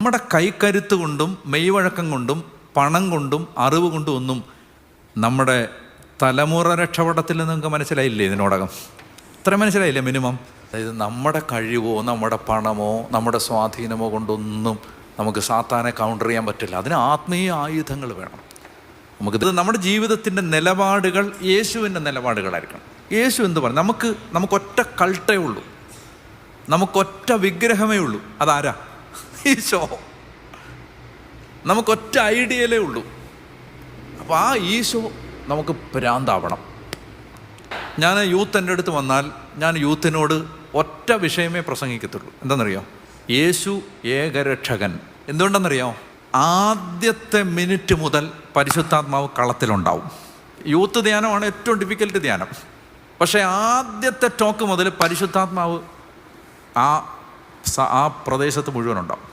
നമ്മുടെ കൈക്കരുത്ത് കൊണ്ടും മെയ്വഴക്കം കൊണ്ടും പണം കൊണ്ടും അറിവ് കൊണ്ടും ഒന്നും നമ്മുടെ തലമുറ രക്ഷപ്പെടത്തിൽ നിങ്ങൾക്ക് മനസ്സിലായില്ലേ? ഇതിനോടകം ഇത്ര മനസ്സിലായില്ലേ മിനിമം? അതായത് നമ്മുടെ കഴിവോ നമ്മുടെ പണമോ നമ്മുടെ സ്വാധീനമോ കൊണ്ടൊന്നും നമുക്ക് സാത്താനെ കൗണ്ടർ ചെയ്യാൻ പറ്റില്ല. അതിന് ആത്മീയ ആയുധങ്ങൾ വേണം. നമുക്കിത് നമ്മുടെ ജീവിതത്തിൻ്റെ നിലപാടുകൾ യേശുവിൻ്റെ നിലപാടുകളായിരിക്കണം. യേശു എന്ത് പറഞ്ഞു? നമുക്കൊറ്റ കൾട്ടേ ഉള്ളൂ, നമുക്കൊറ്റ വിഗ്രഹമേ ഉള്ളൂ. അതാരാ? ഈശോ. നമുക്കൊറ്റ ഐഡിയലേ ഉള്ളൂ. അപ്പോൾ ആ ഈശോ നമുക്ക് ഭ്രാന്താവണം. ഞാൻ യൂത്ത് എൻ്റെ അടുത്ത് വന്നാൽ ഞാൻ യൂത്തിനോട് ഒറ്റ വിഷയമേ പ്രസംഗിക്കത്തുള്ളൂ. എന്താണെന്നറിയോ? യേശു ഏകരക്ഷകൻ. എന്തുകൊണ്ടെന്നറിയോ? ആദ്യത്തെ മിനിറ്റ് മുതൽ പരിശുദ്ധാത്മാവ് കളത്തിലുണ്ടാവും. യൂത്ത് ധ്യാനമാണ് ഏറ്റവും ഡിഫിക്കൽട്ട് ധ്യാനം. പക്ഷേ ആദ്യത്തെ ടോക്ക് മുതൽ പരിശുദ്ധാത്മാവ് ആ പ്രദേശത്ത് മുഴുവനുണ്ടാവും.